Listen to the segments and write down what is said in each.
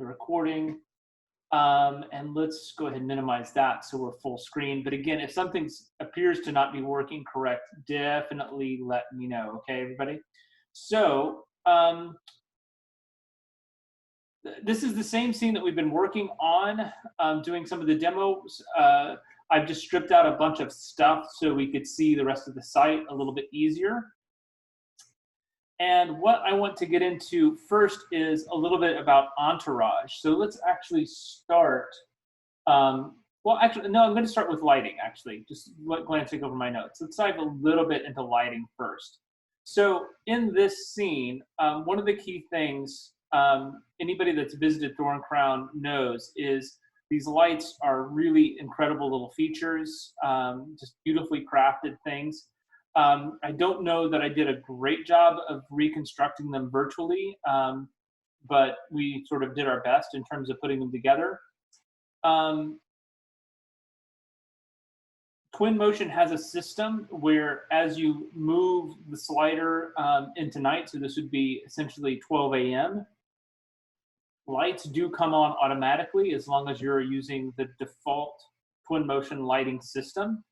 the recording. And let's go ahead and minimize that so we're full screen. But again, if something appears to not be working correct, definitely let me know, okay, everybody? So this is the same scene that we've been working on, doing some of the demos. I've just stripped out a bunch of stuff so we could see the rest of the site a little bit easier. And what I want to get into first is a little bit about Entourage. So let's actually start. Well, actually, no, I'm going to start with lighting, actually, just glancing over my notes. Let's dive a little bit into lighting first. So in this scene, one of the key things anybody that's visited Thorn Crown knows is these lights are really incredible little features, just beautifully crafted things. I don't know that I did a great job of reconstructing them virtually, but we sort of did our best in terms of putting them together. Twinmotion has a system where as you move the slider into night, so this would be essentially 12 a.m., lights do come on automatically as long as you're using the default Twinmotion lighting system.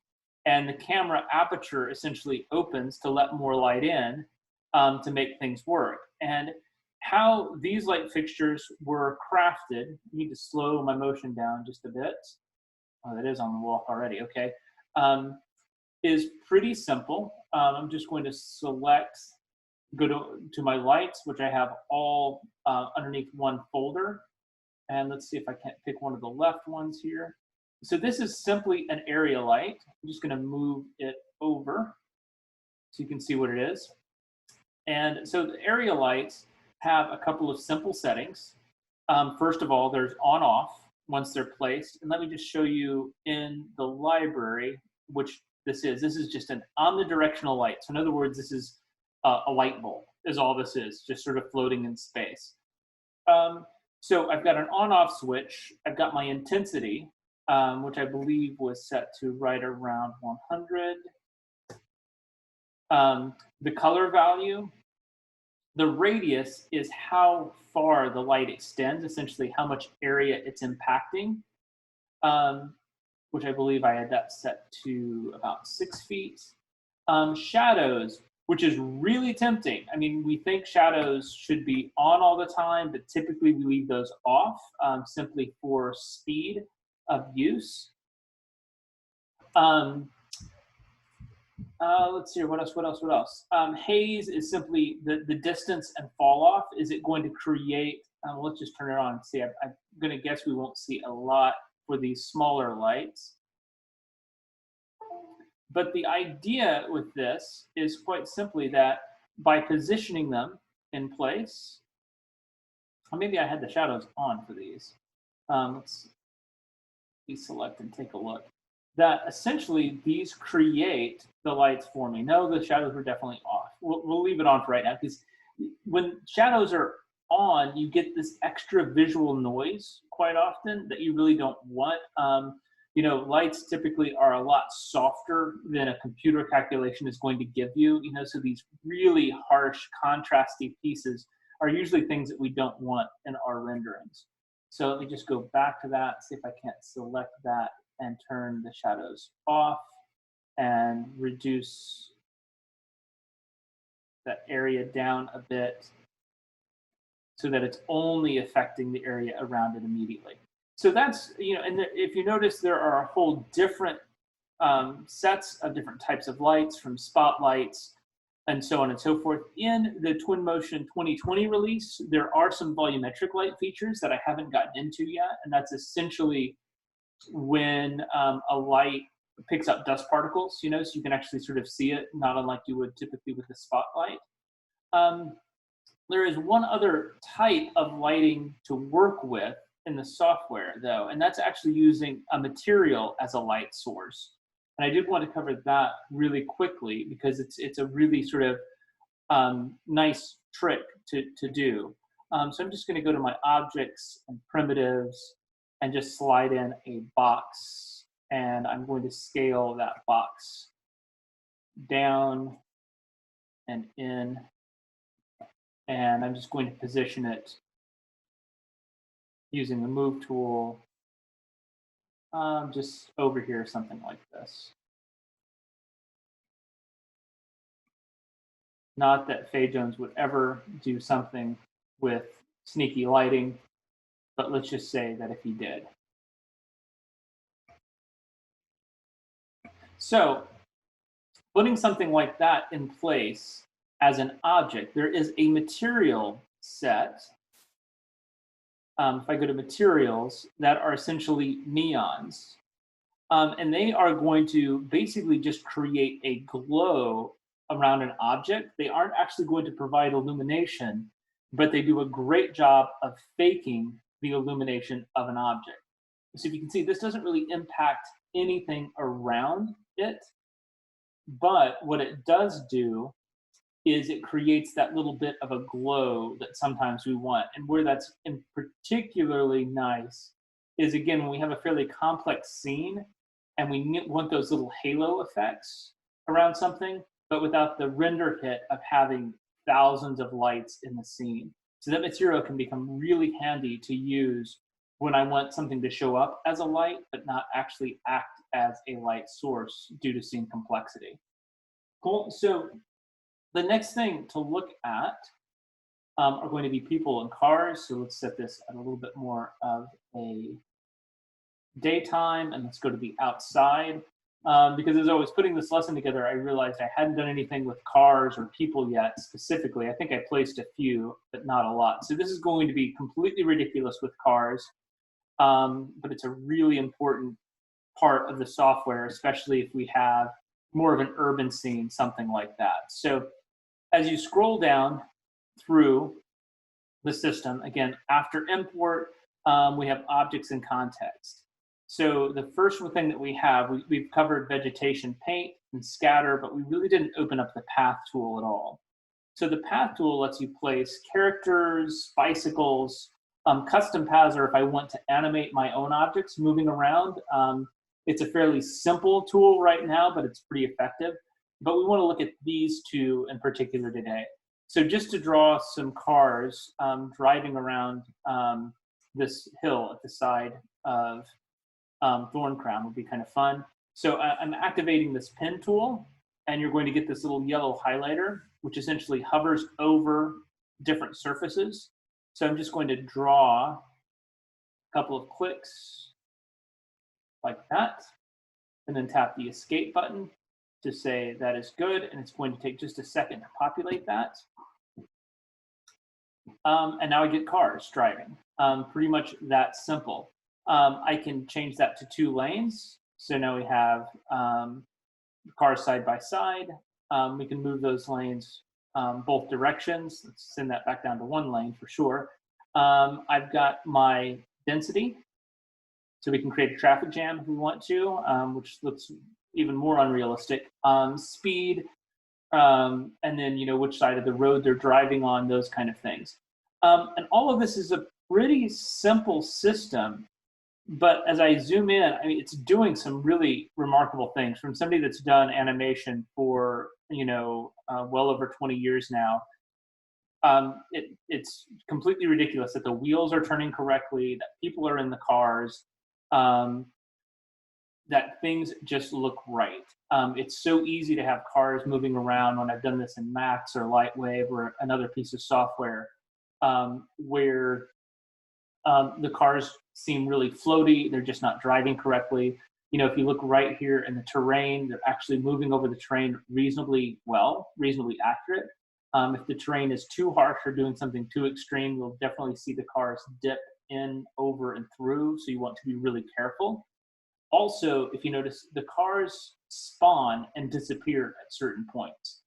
And the camera aperture essentially opens to let more light in to make things work. And how these light fixtures were crafted, I need to slow my motion down just a bit. Oh, that is on the walk already, okay. Is pretty simple. I'm just going to select, go to my lights, which I have all underneath one folder. And let's see if I can't pick one of the left ones here. So this is simply an area light. I'm just going to move it over so you can see what it is. And so the area lights have a couple of simple settings. First of all, there's on-off once they're placed. And let me just show you in the library, which this is. This is just an omnidirectional light. So in other words, this is a light bulb is all this is, just sort of floating in space. So I've got an on-off switch. I've got my intensity, which I believe was set to right around 100. The color value, the radius is how far the light extends, essentially how much area it's impacting, which I believe I had that set to about 6 feet. Shadows, which is really tempting. I mean, we think shadows should be on all the time, but typically we leave those off simply for speed of use. Let's see, what else? Haze is simply the distance and fall off. Is it going to create, let's just turn it on and see. I'm gonna guess we won't see a lot for these smaller lights. But the idea with this is quite simply that by positioning them in place, or maybe I had the shadows on for these. Let's deselect and take a look. That essentially these create the lights for me. No, the shadows were definitely off. We'll leave it on for right now because when shadows are on, you get this extra visual noise quite often that you really don't want. You know, lights typically are a lot softer than a computer calculation is going to give you, you know, so these really harsh, contrasty pieces are usually things that we don't want in our renderings. So let me just go back to that, see if I can't select that and turn the shadows off and reduce that area down a bit so that it's only affecting the area around it immediately. So that's, you know, and if you notice, there are a whole different sets of different types of lights, from spotlights and so on and so forth. In the Twinmotion 2020 release, there are some volumetric light features that I haven't gotten into yet, and that's essentially when a light picks up dust particles, you know, so you can actually sort of see it, not unlike you would typically with a spotlight. There is one other type of lighting to work with in the software, though, and that's actually using a material as a light source. And I did want to cover that really quickly because it's a really sort of nice trick to do. So I'm just going to go to my objects and primitives and just slide in a box, and I'm going to scale that box down and in, and I'm just going to position it using the move tool, just over here, something like this. Not that Faye Jones would ever do something with sneaky lighting, but let's just say that if he did. So putting something like that in place as an object, there is a material set. If I go to materials, that are essentially neons. And they are going to basically just create a glow around an object. They aren't actually going to provide illumination, but they do a great job of faking the illumination of an object. So if you can see, this doesn't really impact anything around it, but what it does do is it creates that little bit of a glow that sometimes we want. And where that's in particularly nice is, again, when we have a fairly complex scene and we want those little halo effects around something, but without the render hit of having thousands of lights in the scene. So that material can become really handy to use when I want something to show up as a light, but not actually act as a light source due to scene complexity. Cool. So the next thing to look at are going to be people and cars. So let's set this at a little bit more of a daytime, and let's go to the outside. Because as I was putting this lesson together, I realized I hadn't done anything with cars or people yet specifically. I think I placed a few, but not a lot. So this is going to be completely ridiculous with cars, but it's a really important part of the software, especially if we have more of an urban scene, something like that. So as you scroll down through the system, again, after import, we have objects and context. So the first thing that we have, we've covered vegetation, paint, and scatter, but we really didn't open up the path tool at all. So the path tool lets you place characters, bicycles, custom paths, or if I want to animate my own objects moving around. It's a fairly simple tool right now, but it's pretty effective. But we want to look at these two in particular today. So just to draw some cars driving around this hill at the side of Thorn Crown would be kind of fun. So I'm activating this pen tool, and you're going to get this little yellow highlighter, which essentially hovers over different surfaces. So I'm just going to draw a couple of clicks like that, and then tap the escape button to say that is good, and it's going to take just a second to populate that. And now I get cars driving. Pretty much that simple. I can change that to 2 lanes. So now we have cars side by side. We can move those lanes both directions. Let's send that back down to 1 lane for sure. I've got my density. So we can create a traffic jam if we want to, which looks even more unrealistic. Speed, and then which side of the road they're driving on, those kind of things. And all of this is a pretty simple system, but as I zoom in, I mean, it's doing some really remarkable things from somebody that's done animation for well over 20 years now. It's completely ridiculous that the wheels are turning correctly, that people are in the cars, that things just look right. It's so easy to have cars moving around when I've done this in Max or Lightwave or another piece of software where the cars seem really floaty. They're just not driving correctly. If you look right here in the terrain, they're actually moving over the terrain reasonably well, reasonably accurate. If the terrain is too harsh or doing something too extreme, you'll definitely see the cars dip in, over, and through, so you want to be really careful. Also, if you notice, the cars spawn and disappear at certain points.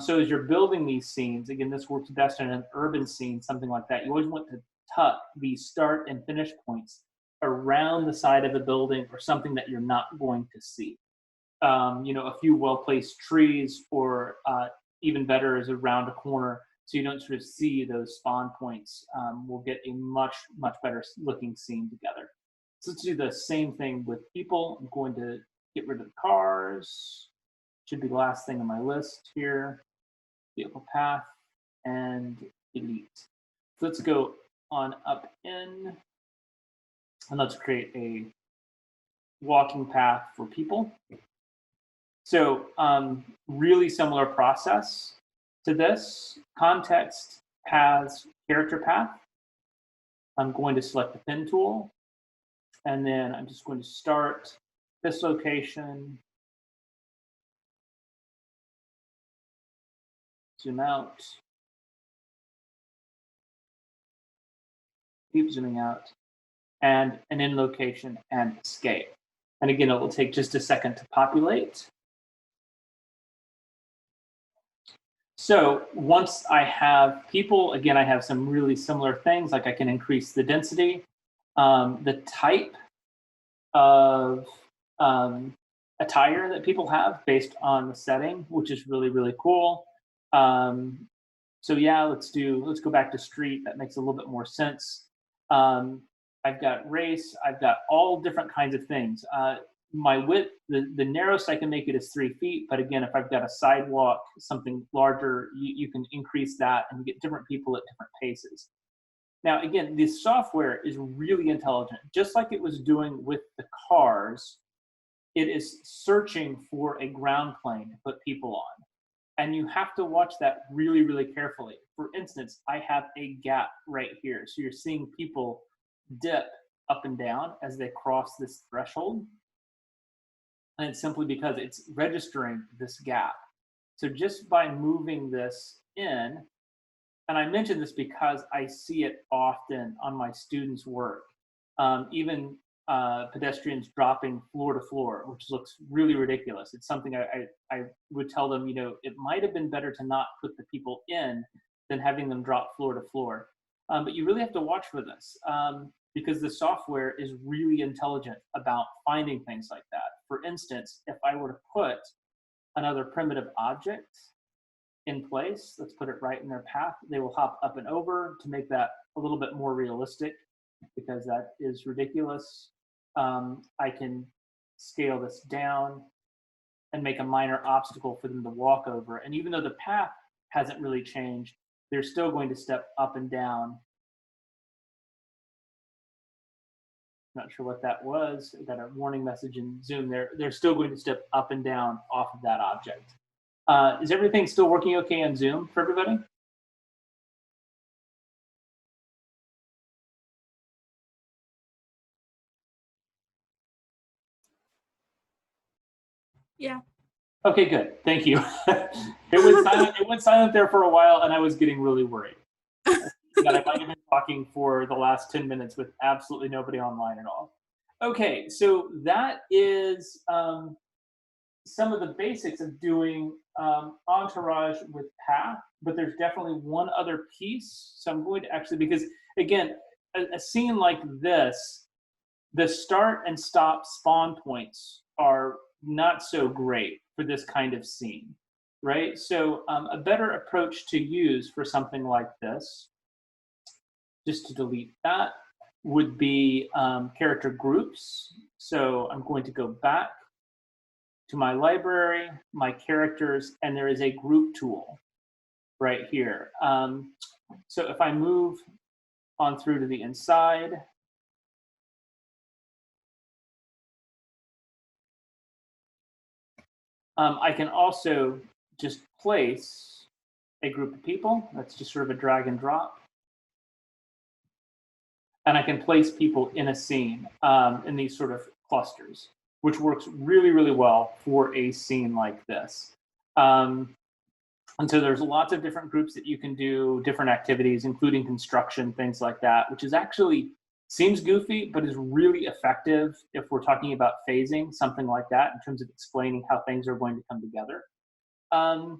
So as you're building these scenes, again, this works best in an urban scene, something like that. You always want to tuck these start and finish points around the side of a building or something that you're not going to see. A few well-placed trees, or even better is around a corner, so you don't sort of see those spawn points. We'll get a much, much better looking scene together. So let's do the same thing with people. I'm going to get rid of the cars. Should be the last thing on my list here. Vehicle path and delete. So let's go on up in And let's create a walking path for people. So really similar process to this. Context has character path. I'm going to select the pen tool, and then I'm just going to start this location, zoom out, keep zooming out, and an in location and escape. And again, it will take just a second to populate. So once I have people, again, I have some really similar things, like I can increase the density, the type of attire that people have based on the setting, which is really, really cool. So yeah, let's go back to street. That makes a little bit more sense. I've got race, I've got all different kinds of things. My width, the narrowest I can make it is 3 feet, but again, if I've got a sidewalk, something larger, you can increase that and get different people at different paces. Now, again, this software is really intelligent. Just like it was doing with the cars, it is searching for a ground plane to put people on. And you have to watch that really, really carefully. For instance, I have a gap right here. So you're seeing people dip up and down as they cross this threshold. And it's simply because it's registering this gap. So just by moving this in, and I mention this because I see it often on my students' work, even pedestrians dropping floor to floor, which looks really ridiculous. It's something I would tell them, you know, it might have been better to not put the people in than having them drop floor to floor. But you really have to watch for this because the software is really intelligent about finding things like that. For instance, if I were to put another primitive object in place, let's put it right in their path, they will hop up and over to make that a little bit more realistic because that is ridiculous. I can scale this down and make a minor obstacle for them to walk over. And even though the path hasn't really changed, they're still going to step up and down. Not sure what that was. I got a warning message in Zoom there. They're still going to step up and down off of that object. Is everything still working okay on Zoom for everybody? Yeah. Okay, good. Thank you. It went silent there for a while, and I was getting really worried that I might have been talking for the last 10 minutes with absolutely nobody online at all. Okay, so that is some of the basics of doing Entourage with Path, but there's definitely one other piece. So I'm going to actually, because again, a scene like this, the start and stop spawn points are not so great for this kind of scene, right? So a better approach to use for something like this, just to delete that, would be character groups. So I'm going to go back to my library, my characters, and there is a group tool right here. So if I move on through to the inside, I can also just place a group of people. That's just sort of a drag and drop. And I can place people in a scene in these sort of clusters, which works really, really well for a scene like this. And so there's lots of different groups that you can do, different activities, including construction, things like that, which is actually seems goofy, but is really effective if we're talking about phasing, something like that, in terms of explaining how things are going to come together. And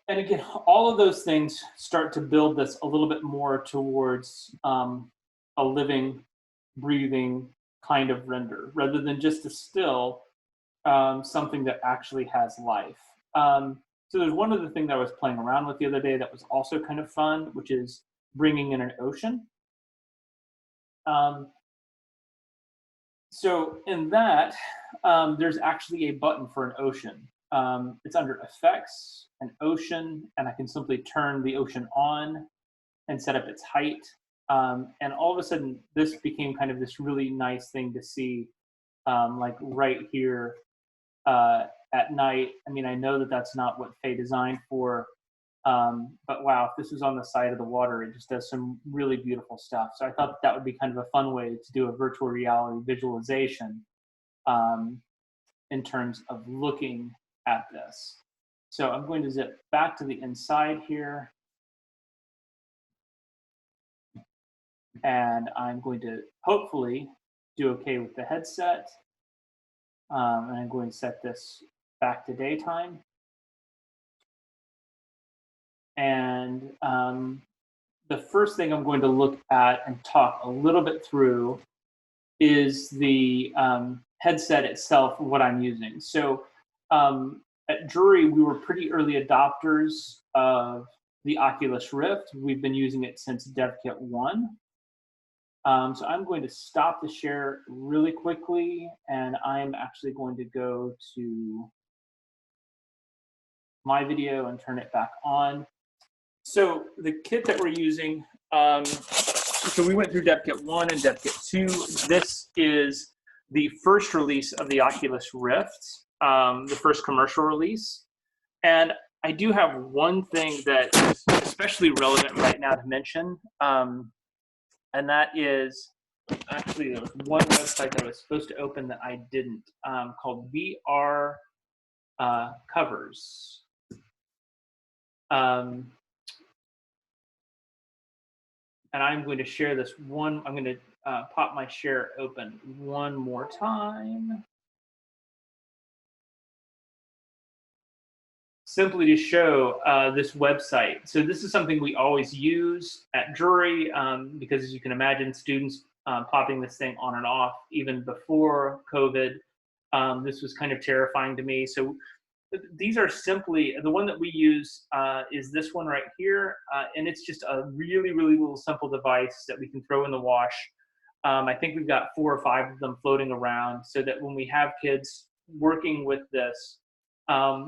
again, all of those things start to build this a little bit more towards a living, breathing kind of render, rather than just a still, something that actually has life. So there's one other thing that I was playing around with the other day that was also kind of fun, which is bringing in an ocean. So in that, there's actually a button for an ocean. It's under Effects, an ocean, and I can simply turn the ocean on and set up its height. And all of a sudden, this became kind of this really nice thing to see, like right here at night. I mean, I know that that's not what Faye designed for, but wow, if this was on the side of the water, it just does some really beautiful stuff. So I thought that would be kind of a fun way to do a virtual reality visualization in terms of looking at this. So I'm going to zip back to the inside here. And I'm going to hopefully do okay with the headset. And I'm going to set this back to daytime. And the first thing I'm going to look at and talk a little bit through is the headset itself, what I'm using. So at Drury, we were pretty early adopters of the Oculus Rift. We've been using it since DevKit 1. So I'm going to stop the share really quickly, and I'm actually going to go to my video and turn it back on. So the kit that we're using, so we went through DevKit 1 and DevKit 2. This is the first release of the Oculus Rift, the first commercial release. And I do have one thing that is especially relevant right now to mention, and that is, actually, there was one website that I was supposed to open that I didn't, called VR Covers. And I'm going to share this one. I'm going to pop my share open one more time. Simply to show this website. So this is something we always use at Drury because, as you can imagine, students popping this thing on and off even before COVID. This was kind of terrifying to me. So these are simply, the one that we use is this one right here. And it's just a really, really little simple device that we can throw in the wash. I think we've got 4 or 5 of them floating around so that when we have kids working with this,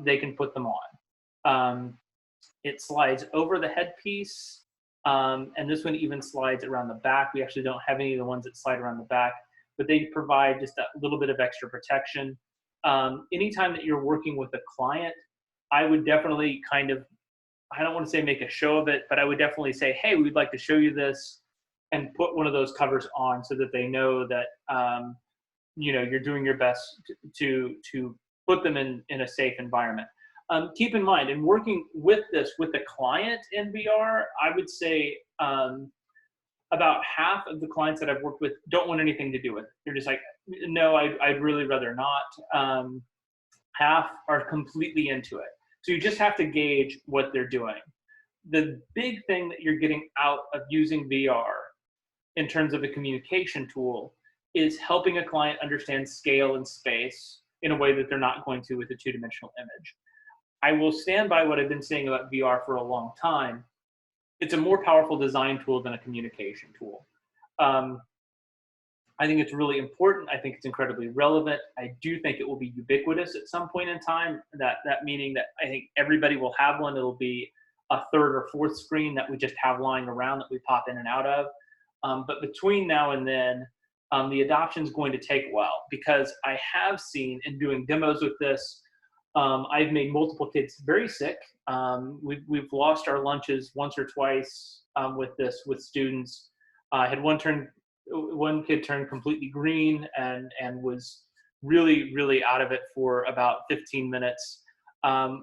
they can put them on. It slides over the headpiece, and this one even slides around the back. We actually don't have any of the ones that slide around the back, but they provide just a little bit of extra protection. Anytime that you're working with a client, I would definitely kind of, I don't want to say make a show of it, but I would definitely say, hey, we'd like to show you this, and put one of those covers on so that they know that you know, you're doing your best to put them in a safe environment. Keep in mind, in working with this, with the client in VR, I would say about half of the clients that I've worked with don't want anything to do with it. They're just like, no, I'd really rather not. Half are completely into it. So you just have to gauge what they're doing. The big thing that you're getting out of using VR in terms of a communication tool is helping a client understand scale and space in a way that they're not going to with a 2-dimensional image. I will stand by what I've been saying about VR for a long time. It's a more powerful design tool than a communication tool. I think it's really important. I think it's incredibly relevant. I do think it will be ubiquitous at some point in time. That meaning that I think everybody will have one. It'll be a 3rd or 4th screen that we just have lying around that we pop in and out of. But between now and then, the adoption is going to take a while, because I have seen in doing demos with this, I've made multiple kids very sick. We've lost our lunches once or twice with this, with students. I had one kid turned completely green and was really, really out of it for about 15 minutes. I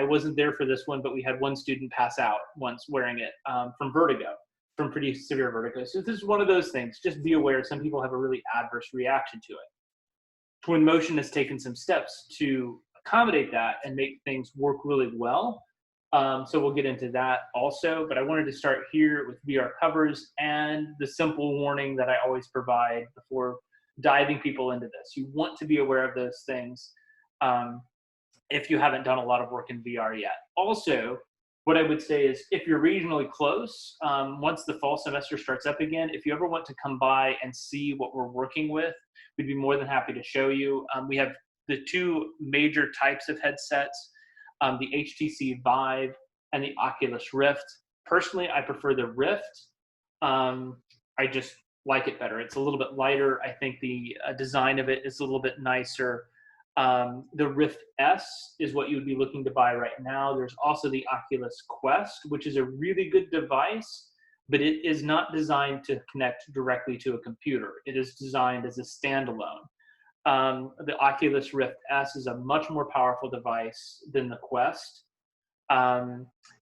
wasn't there for this one, but we had one student pass out once wearing it from vertigo, from pretty severe vertigo. So this is one of those things. Just be aware, some people have a really adverse reaction to it. Twinmotion has taken some steps to accommodate that and make things work really well. So we'll get into that also, but I wanted to start here with VR covers and the simple warning that I always provide before diving people into this. You want to be aware of those things if you haven't done a lot of work in VR yet. Also, what I would say is, if you're regionally close, once the fall semester starts up again, if you ever want to come by and see what we're working with, we'd be more than happy to show you. We have the 2 major types of headsets, the HTC Vive and the Oculus Rift. Personally, I prefer the Rift. I just like it better. It's a little bit lighter. I think the design of it is a little bit nicer. The Rift S is what you would be looking to buy right now. There's also the Oculus Quest, which is a really good device, but it is not designed to connect directly to a computer. It is designed as a standalone. The Oculus Rift S is a much more powerful device than the Quest.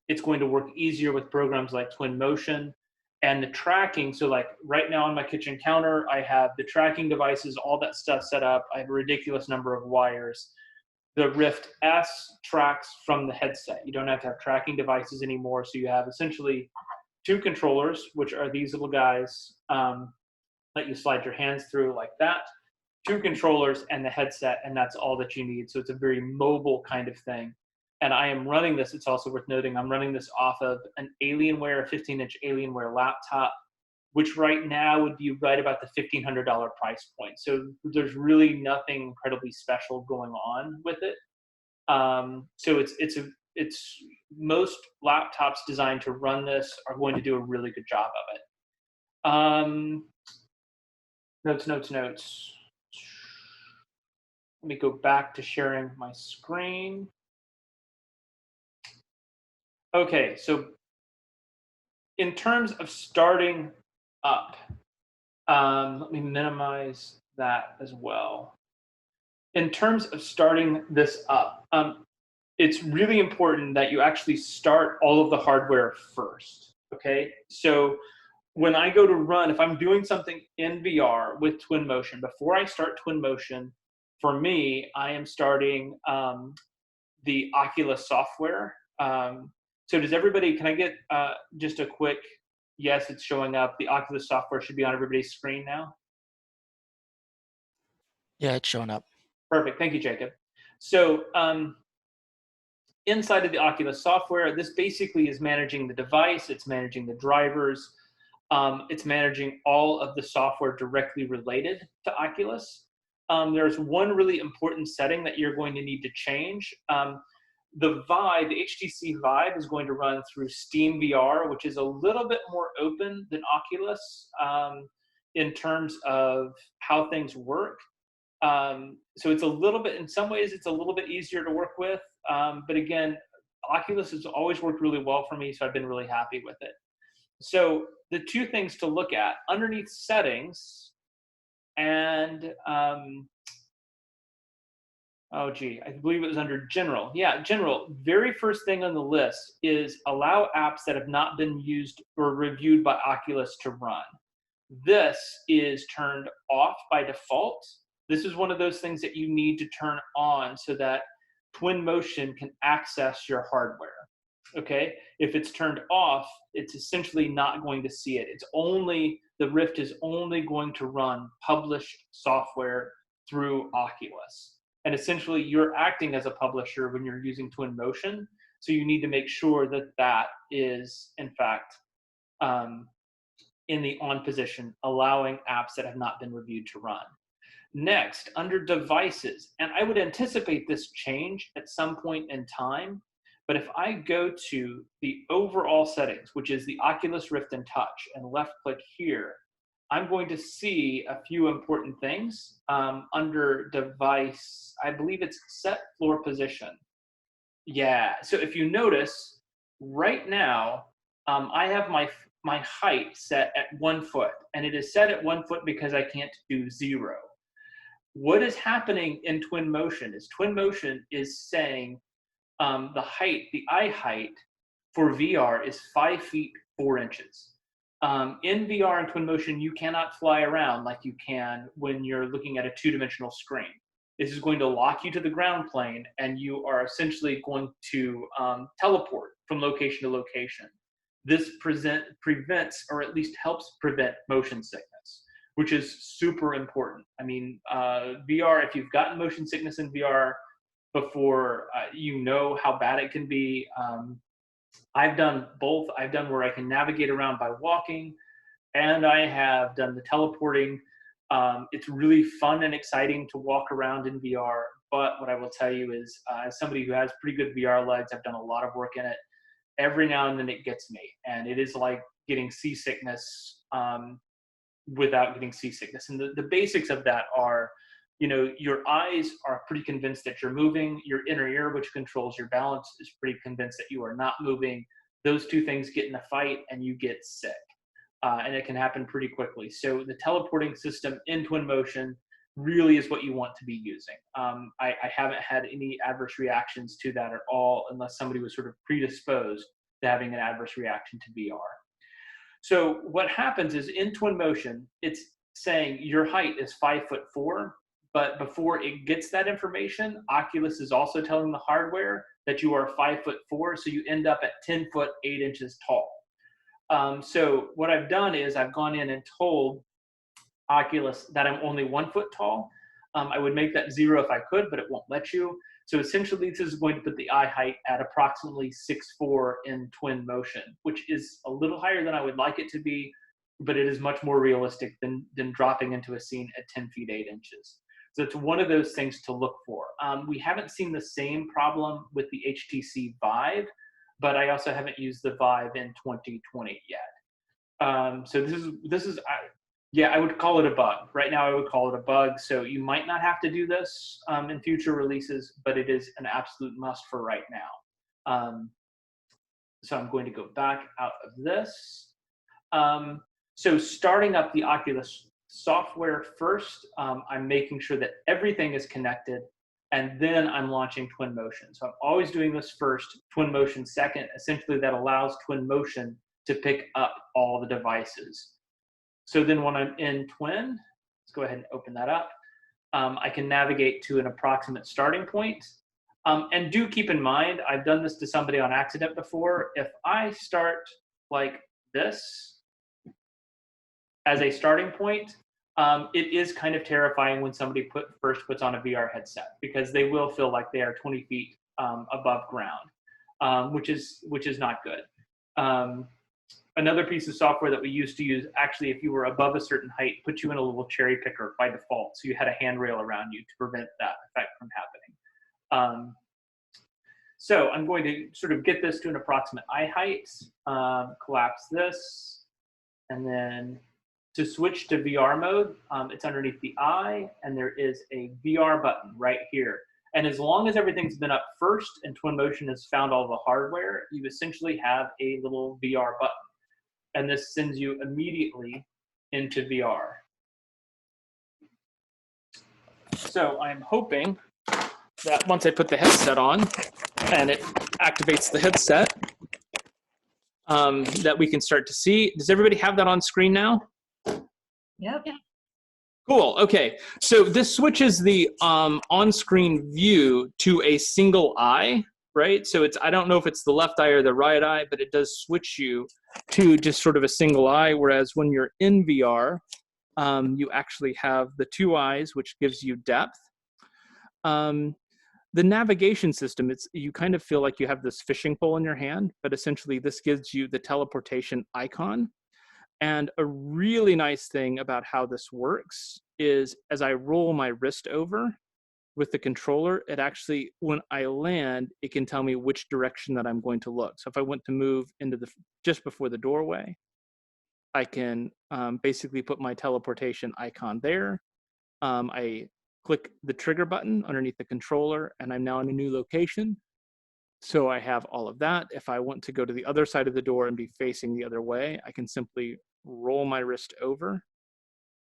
It's going to work easier with programs like Twinmotion. And the tracking, so like right now on my kitchen counter, I have the tracking devices, all that stuff set up. I have a ridiculous number of wires. The Rift S tracks from the headset. You don't have to have tracking devices anymore. So you have essentially 2 controllers, which are these little guys that you slide your hands through like that. 2 controllers and the headset, and that's all that you need. So it's a very mobile kind of thing. And I am running this, it's also worth noting, I'm running this off of an Alienware, a 15-inch Alienware laptop, which right now would be right about the $1,500 price point. So there's really nothing incredibly special going on with it. So it's most laptops designed to run this are going to do a really good job of it. Notes. Let me go back to sharing my screen. Okay, so in terms of starting up, let me minimize that as well. In terms of starting this up, it's really important that you actually start all of the hardware first, okay? So when I go to run, if I'm doing something in VR with Twinmotion, before I start Twinmotion, for me, I am starting the Oculus software. So does everybody, can I get just a quick, yes, it's showing up. The Oculus software should be on everybody's screen now. Yeah, it's showing up. Perfect, thank you, Jacob. So inside of the Oculus software, this basically is managing the device, it's managing the drivers, it's managing all of the software directly related to Oculus. There's one really important setting that you're going to need to change. The Vive, the HTC Vive is going to run through Steam VR, which is a little bit more open than Oculus in terms of how things work. So it's a little bit, in some ways, it's a little bit easier to work with. But again, Oculus has always worked really well for me, so I've been really happy with it. So the 2 things to look at, underneath settings and oh, gee, I believe it was under general. Yeah, general. Very first thing on the list is allow apps that have not been used or reviewed by Oculus to run. This is turned off by default. This is one of those things that you need to turn on so that Twinmotion can access your hardware. Okay, if it's turned off, it's essentially not going to see it. It's only, the Rift is only going to run published software through Oculus. And essentially, you're acting as a publisher when you're using Twinmotion. So you need to make sure that that is, in fact, in the on position, allowing apps that have not been reviewed to run. Next, under devices, and I would anticipate this change at some point in time, but if I go to the overall settings, which is the Oculus Rift and Touch, and left click here, I'm going to see a few important things under device. I believe it's set floor position. Yeah, so if you notice, right now, I have my height set at 1 foot, and it is set at 1 foot because I can't do 0. What is happening in Twinmotion is saying the height, the eye height for VR is 5 feet 4 inches. In VR and Twinmotion, you cannot fly around like you can when you're looking at a 2-dimensional screen. This is going to lock you to the ground plane, and you are essentially going to teleport from location to location. This prevents, or at least helps prevent, motion sickness, which is super important. I mean, VR, if you've gotten motion sickness in VR before, you know how bad it can be. I've done both. I've done where I can navigate around by walking, and I have done the teleporting. It's really fun and exciting to walk around in VR, but what I will tell you is, as somebody who has pretty good VR legs, I've done a lot of work in it, every now and then it gets me, and it is like getting seasickness without getting seasickness. And the basics of that are, your eyes are pretty convinced that you're moving. Your inner ear, which controls your balance, is pretty convinced that you are not moving. Those two things get in a fight and you get sick. And it can happen pretty quickly. So the teleporting system in Twinmotion really is what you want to be using. I haven't had any adverse reactions to that at all, unless somebody was sort of predisposed to having an adverse reaction to VR. So what happens is in Twinmotion, it's saying your height is 5'4", but before it gets that information, Oculus is also telling the hardware that you are 5'4", so you end up at 10 foot 8 inches tall. So what I've done is I've gone in and told Oculus that I'm only 1 foot tall. I would make that 0 if I could, but it won't let you. So essentially, this is going to put the eye height at approximately 6'4" in Twinmotion, which is a little higher than I would like it to be, but it is much more realistic than dropping into a scene at 10 feet 8 inches. So it's one of those things to look for. We haven't seen the same problem with the HTC Vive, but I also haven't used the Vive in 2020 yet. So this is yeah, I would call it a bug. Right now, I would call it a bug. So you might not have to do this in future releases, but it is an absolute must for right now. So I'm going to go back out of this. So starting up the Oculus software first, I'm making sure that everything is connected, and then I'm launching Twinmotion. So I'm always doing this first, Twinmotion second. Essentially, that allows Twinmotion to pick up all the devices. So then when I'm in Twin, let's go ahead and open that up. I can navigate to an approximate starting point. And do keep in mind, I've done this to somebody on accident before. If I start like this as a starting point, it is kind of terrifying when somebody first puts on a VR headset, because they will feel like they are 20 feet above ground, which is not good. Another piece of software that we used to use, actually, if you were above a certain height, put you in a little cherry picker by default. So you had a handrail around you to prevent that effect from happening. So I'm going to sort of get this to an approximate eye height, collapse this, and then to switch to VR mode, it's underneath the eye, and there is a VR button right here. And as long as everything's been up first and Twinmotion has found all the hardware, you essentially have a little VR button. And this sends you immediately into VR. So I'm hoping that once I put the headset on and it activates the headset, that we can start to see. Does everybody have that on screen now? Yep. Cool. Okay. So this switches the on-screen view to a single eye, right? So I don't know if it's the left eye or the right eye, but it does switch you to just sort of a single eye. Whereas when you're in VR, you actually have the two eyes, which gives you depth. The navigation system, you kind of feel like you have this fishing pole in your hand, but essentially this gives you the teleportation icon. And a really nice thing about how this works is as I roll my wrist over with the controller, it actually, when I land, it can tell me which direction that I'm going to look. So if I want to move into just before the doorway, I can basically put my teleportation icon there. I click the trigger button underneath the controller, and I'm now in a new location. So I have all of that. If I want to go to the other side of the door and be facing the other way, I can simply roll my wrist over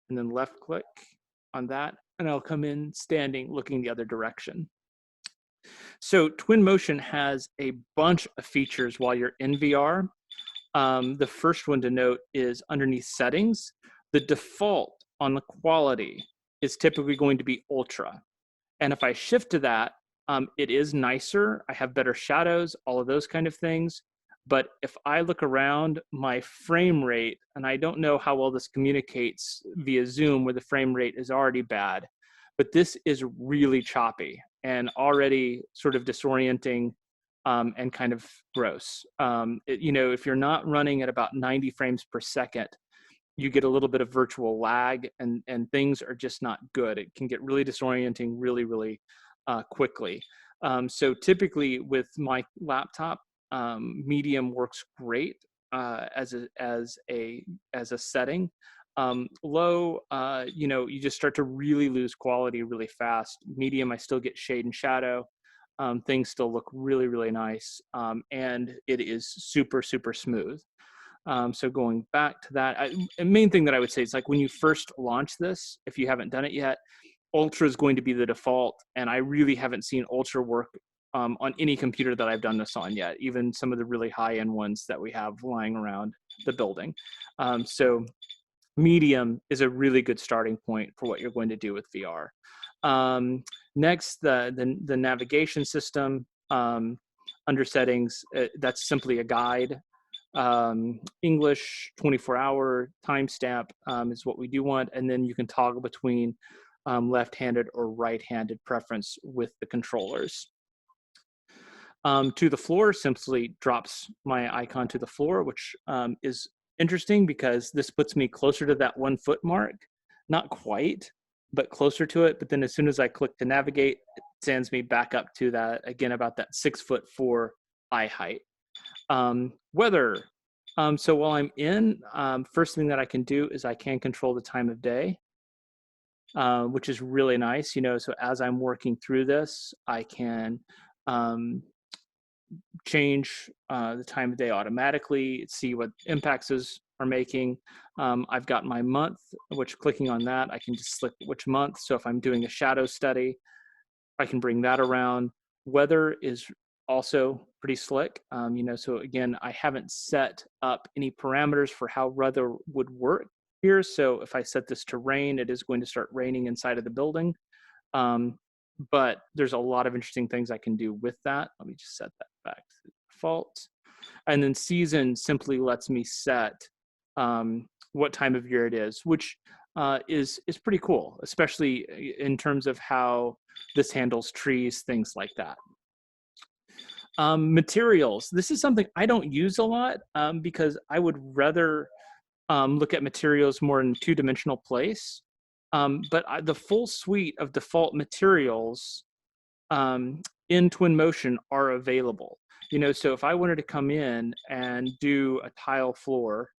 and then left click on that, and I'll come in standing looking the other direction. So Twinmotion has a bunch of features while you're in VR. The first one to note is underneath settings. The default on the quality is typically going to be ultra. And if I shift to that, it is nicer. I have better shadows, all of those kind of things. But if I look around, my frame rate, and I don't know how well this communicates via Zoom where the frame rate is already bad, but this is really choppy and already sort of disorienting and kind of gross. If you're not running at about 90 frames per second, you get a little bit of virtual lag and things are just not good. It can get really disorienting really, really quickly. So typically with my laptop, medium works great. as a setting. Low, you know, you just start to really lose quality really fast. Medium, I still get shade and shadow. Things still look really, really nice. And it is super, super smooth. So going back to that, the main thing that I would say is like when you first launch this, if you haven't done it yet, Ultra is going to be the default. And I really haven't seen Ultra work on any computer that I've done this on yet, even some of the really high-end ones that we have lying around the building. So medium is a really good starting point for what you're going to do with VR. Next, the navigation system under settings, that's simply a guide. English 24-hour timestamp is what we do want, and then you can toggle between left-handed or right-handed preference with the controllers. To the floor simply drops my icon to the floor, which is interesting because this puts me closer to that 1 foot mark. Not quite, but closer to it. But then as soon as I click to navigate, it sends me back up to that, again, about that 6'4" eye height. Weather. So while I'm in, first thing that I can do is I can control the time of day, which is really nice. You know, so as I'm working through this, I can change the time of day automatically, see what impacts are making. I've got my month, which clicking on that, I can just select which month. So if I'm doing a shadow study, I can bring that around. Weather is also pretty slick. You know, so again, I haven't set up any parameters for how weather would work here. So if I set this to rain, it is going to start raining inside of the building. But there's a lot of interesting things I can do with that. Let me just set that back to default. And then season simply lets me set what time of year it is, which is pretty cool, especially in terms of how this handles trees, things like that. Materials. This is something I don't use a lot because I would rather look at materials more in a two-dimensional place. But the full suite of default materials in Twinmotion are available. You know, so if I wanted to come in and do a tile floor,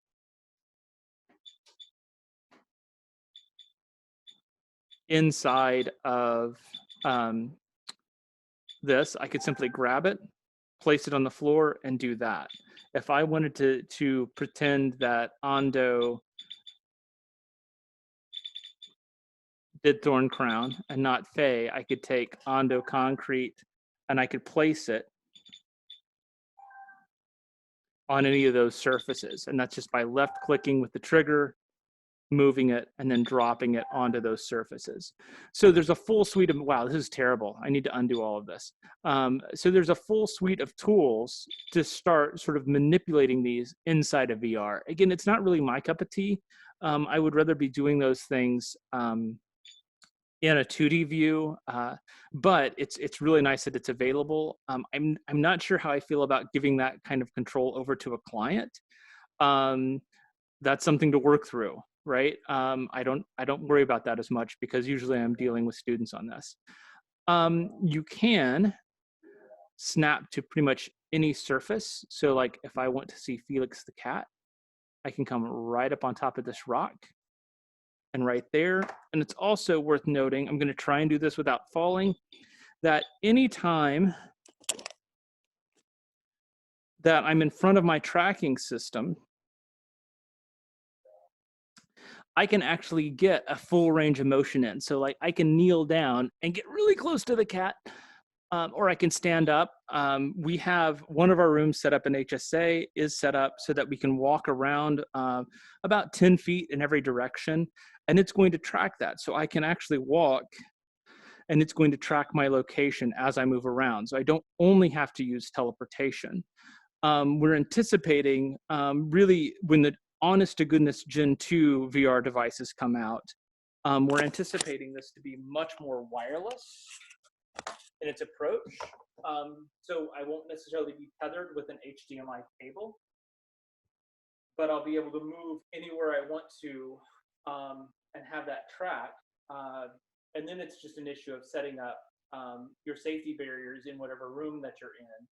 inside of this, I could simply grab it, place it on the floor, and do that. If I wanted to pretend that Ando did Thorn Crown and not Fey, I could take Ando Concrete and I could place it on any of those surfaces. And that's just by left clicking with the trigger, moving it, and then dropping it onto those surfaces. So there's a full suite of, wow, this is terrible. I need to undo all of this. So there's a full suite of tools to start sort of manipulating these inside of VR. Again, it's not really my cup of tea. I would rather be doing those things in a 2D view, but it's really nice that it's available. I'm not sure how I feel about giving that kind of control over to a client. That's something to work through, right? I don't worry about that as much because usually I'm dealing with students on this. You can snap to pretty much any surface. So like if I want to see Felix the cat, I can come right up on top of this rock and right there. And it's also worth noting, I'm going to try and do this without falling, that anytime that I'm in front of my tracking system, I can actually get a full range of motion in. So like I can kneel down and get really close to the cat, or I can stand up. We have one of our rooms set up in HSA is set up so that we can walk around about 10 feet in every direction, and it's going to track that. So I can actually walk and it's going to track my location as I move around. So I don't only have to use teleportation. We're anticipating really when the honest to goodness Gen 2 VR devices come out, we're anticipating this to be much more wireless in its approach. So I won't necessarily be tethered with an HDMI cable, but I'll be able to move anywhere I want to and have that track. And then it's just an issue of setting up your safety barriers in whatever room that you're in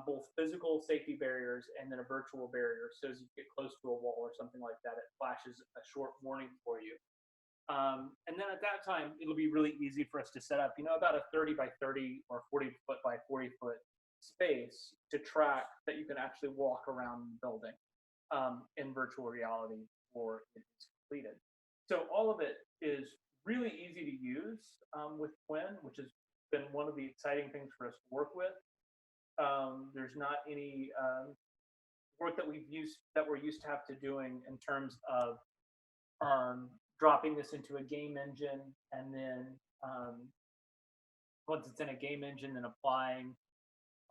both physical safety barriers and then a virtual barrier. So as you get close to a wall or something like that, it flashes a short warning for you. And then at that time, it'll be really easy for us to set up, about a 30 by 30 or 40 foot by 40 foot space to track that you can actually walk around the building in virtual reality before it's completed. So all of it is really easy to use with Twin, which has been one of the exciting things for us to work with. There's not any work that we're used to have to doing in terms of dropping this into a game engine, and then once it's in a game engine, then applying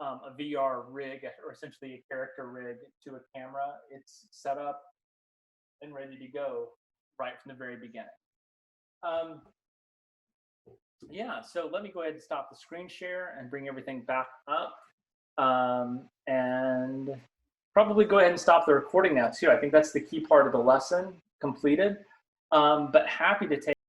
a VR rig, or essentially a character rig, to a camera. It's set up and ready to go right from the very beginning. Yeah, so let me go ahead and stop the screen share and bring everything back up. And probably go ahead and stop the recording now too. I think that's the key part of the lesson completed. But happy to take